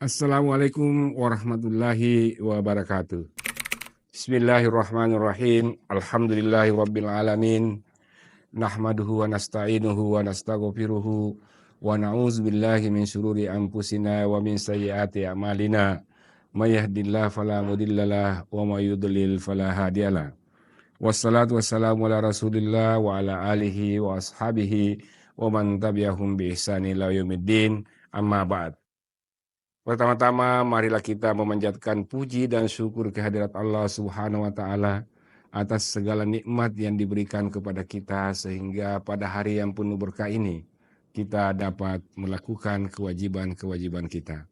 Assalamualaikum warahmatullahi wabarakatuh. Bismillahirrahmanirrahim. Alhamdulillahirabbil alamin. Nahmaduhu wa nasta'inuhu wa nastaghfiruhu wa na'udzubillahi min syururi anfusina wa min sayyiati a'malina. May yahdihillahu fala mudhillalah wa may yudlil fala hadiyalah. Wassalatu wassalamu ala Rasulillah wa ala alihi wa ashabihi wa man tabi'ahum bi ihsani ila yaumiddin. Amma ba'd. Pertama-tama marilah kita memanjatkan puji dan syukur kehadirat Allah Subhanahu wa taala atas segala nikmat yang diberikan kepada kita sehingga pada hari yang penuh berkah ini kita dapat melakukan kewajiban-kewajiban kita.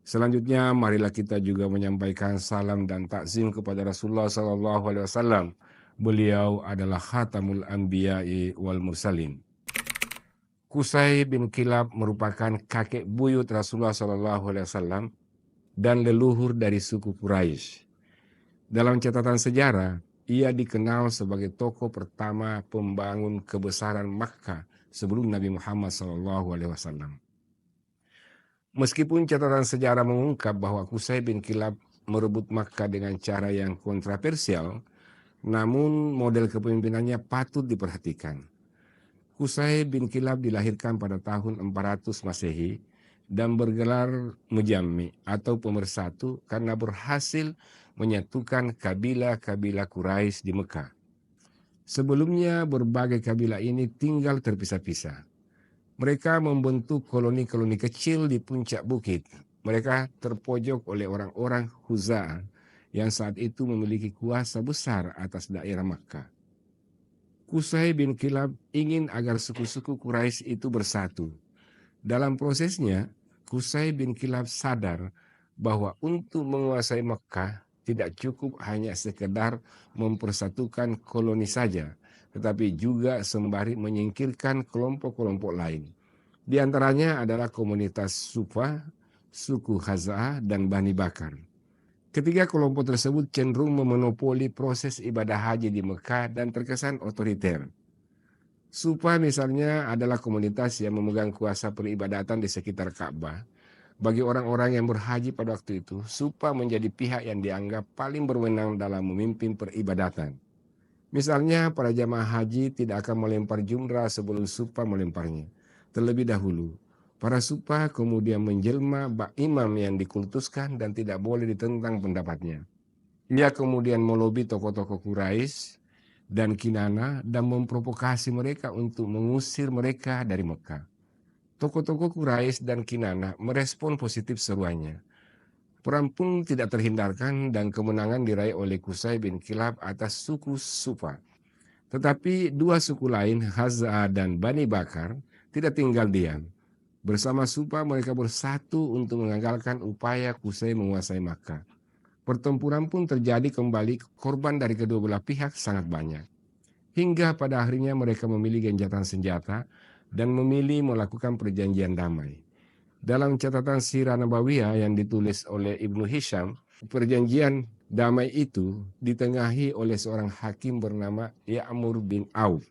Selanjutnya marilah kita juga menyampaikan salam dan takzim kepada Rasulullah SAW. Beliau adalah khatamul anbiya'i wal mursalin. Qusay bin Kilab merupakan kakek buyut Rasulullah SAW dan leluhur dari suku Quraisy. Dalam catatan sejarah, ia dikenal sebagai tokoh pertama pembangun kebesaran Makkah sebelum Nabi Muhammad SAW. Meskipun catatan sejarah mengungkap bahwa Qusay bin Kilab merebut Makkah dengan cara yang kontroversial, namun model kepemimpinannya patut diperhatikan. Qusay bin Kilab dilahirkan pada tahun 400 Masehi dan bergelar Mujammi atau pemersatu karena berhasil menyatukan kabilah-kabilah Quraisy di Mekah. Sebelumnya berbagai kabilah ini tinggal terpisah-pisah. Mereka membentuk koloni-koloni kecil di puncak bukit. Mereka terpojok oleh orang-orang Khuza'ah yang saat itu memiliki kuasa besar atas daerah Makkah. Qusay bin Kilab ingin agar suku-suku Quraisy itu bersatu. Dalam prosesnya, Qusay bin Kilab sadar bahwa untuk menguasai Mekah tidak cukup hanya sekedar mempersatukan koloni saja, tetapi juga sembari menyingkirkan kelompok-kelompok lain. Di antaranya adalah komunitas Sufa, suku Khaza'ah, dan Bani Bakar. Ketiga kelompok tersebut cenderung memonopoli proses ibadah haji di Mekah dan terkesan otoriter. Sufa misalnya adalah komunitas yang memegang kuasa peribadatan di sekitar Ka'bah. Bagi orang-orang yang berhaji pada waktu itu, Sufa menjadi pihak yang dianggap paling berwenang dalam memimpin peribadatan. Misalnya, para jamaah haji tidak akan melempar jumrah sebelum Sufa melemparnya. Terlebih dahulu, para Sufa kemudian menjelma imam yang dikultuskan dan tidak boleh ditentang pendapatnya. Ia kemudian melobi tokoh-tokoh Quraisy dan Kinana dan memprovokasi mereka untuk mengusir mereka dari Mekah. Tokoh-tokoh Quraisy dan Kinana merespon positif seruannya. Perang pun tidak terhindarkan dan kemenangan diraih oleh Qusay bin Kilab atas suku Sufa. Tetapi dua suku lain, Khaza'ah dan Bani Bakar, tidak tinggal diam. Bersama Sufa mereka bersatu untuk mengagalkan upaya Qusay menguasai Makkah. Pertempuran pun terjadi kembali, korban dari kedua belah pihak sangat banyak. Hingga pada akhirnya mereka memilih gencatan senjata dan memilih melakukan perjanjian damai. Dalam catatan Sirah Nabawiyah yang ditulis oleh Ibnu Hisham, perjanjian damai itu ditengahi oleh seorang hakim bernama Ya'mur bin Auf.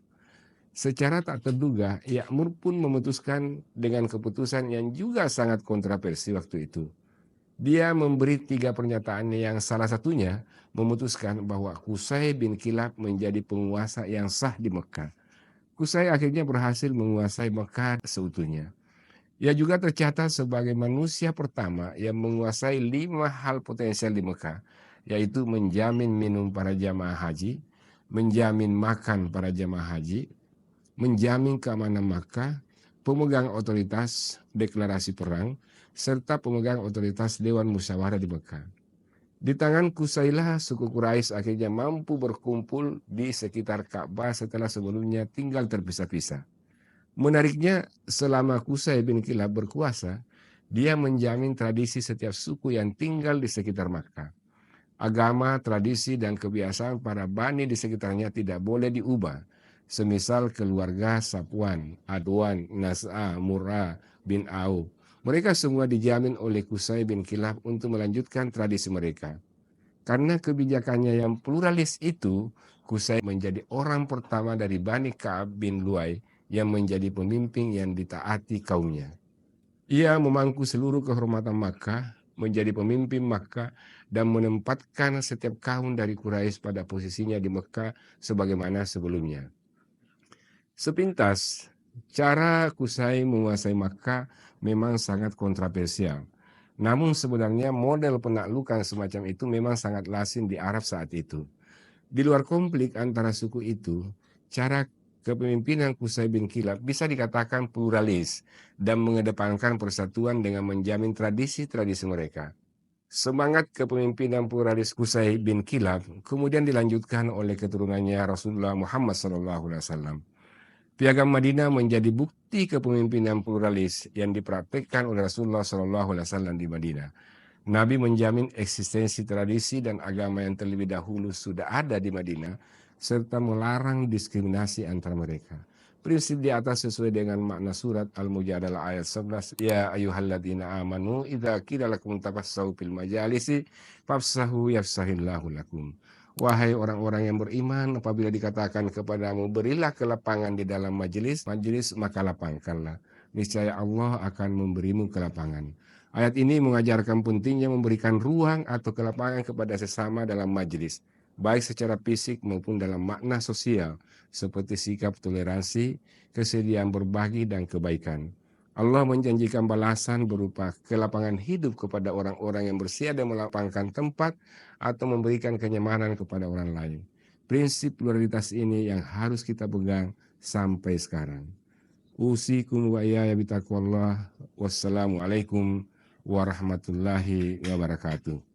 Secara tak terduga, Ya'mur pun memutuskan dengan keputusan yang juga sangat kontroversi waktu itu. Dia memberi 3 pernyataan yang salah satunya memutuskan bahwa Qusay bin Kilab menjadi penguasa yang sah di Mekah. Qusay akhirnya berhasil menguasai Mekah seutuhnya. Ia juga tercatat sebagai manusia pertama yang menguasai 5 hal potensial di Mekah, yaitu menjamin minum para jamaah haji, menjamin makan para jamaah haji, menjamin keamanan Makkah, pemegang otoritas deklarasi perang, serta pemegang otoritas Dewan Musyawarah di Mekah. Di tangan Qusaylah, suku Quraisy akhirnya mampu berkumpul di sekitar Ka'bah setelah sebelumnya tinggal terpisah-pisah. Menariknya, selama Qusay bin Kilab berkuasa, dia menjamin tradisi setiap suku yang tinggal di sekitar Makkah. Agama, tradisi, dan kebiasaan para bani di sekitarnya tidak boleh diubah. Semisal keluarga Safwan, Adwan, Nas'a, Murrah bin Auf. Mereka semua dijamin oleh Qusay bin Kilab untuk melanjutkan tradisi mereka. Karena kebijakannya yang pluralis itu, Qusay menjadi orang pertama dari Bani Ka'ab bin Lu'ay yang menjadi pemimpin yang ditaati kaumnya. Ia memangku seluruh kehormatan Makkah, menjadi pemimpin Makkah dan menempatkan setiap kaum dari Quraisy pada posisinya di Mekah sebagaimana sebelumnya. Sepintas, cara Qusay menguasai Makkah memang sangat kontroversial. Namun sebenarnya model penaklukan semacam itu memang sangat lazim di Arab saat itu. Di luar konflik antara suku itu, cara kepemimpinan Qusay bin Kilab bisa dikatakan pluralis dan mengedepankan persatuan dengan menjamin tradisi-tradisi mereka. Semangat kepemimpinan pluralis Qusay bin Kilab kemudian dilanjutkan oleh keturunannya Rasulullah Muhammad SAW. Piagam Madinah menjadi bukti kepemimpinan pluralis yang dipraktikkan oleh Rasulullah SAW di Madinah. Nabi menjamin eksistensi tradisi dan agama yang terlebih dahulu sudah ada di Madinah, serta melarang diskriminasi antara mereka. Prinsip di atas sesuai dengan makna surat Al-Mujadalah ayat 11, Ya ayyuhalladzina amanu idza qila lakum tafassahu fil majalisi fafsahu yafsahillahu lakum. Wahai orang-orang yang beriman, apabila dikatakan kepadamu berilah kelapangan di dalam majelis, maka lapangkanlah. Niscaya Allah akan memberimu kelapangan. Ayat ini mengajarkan pentingnya memberikan ruang atau kelapangan kepada sesama dalam majelis, baik secara fisik maupun dalam makna sosial, seperti sikap toleransi, kesediaan berbagi, dan kebaikan. Allah menjanjikan balasan berupa kelapangan hidup kepada orang-orang yang bersedia dan melapangkan tempat atau memberikan kenyamanan kepada orang lain. Prinsip pluralitas ini yang harus kita pegang sampai sekarang. Usikum wa iyaya bitaqwallah. Wassalamualaikum warahmatullahi wabarakatuh.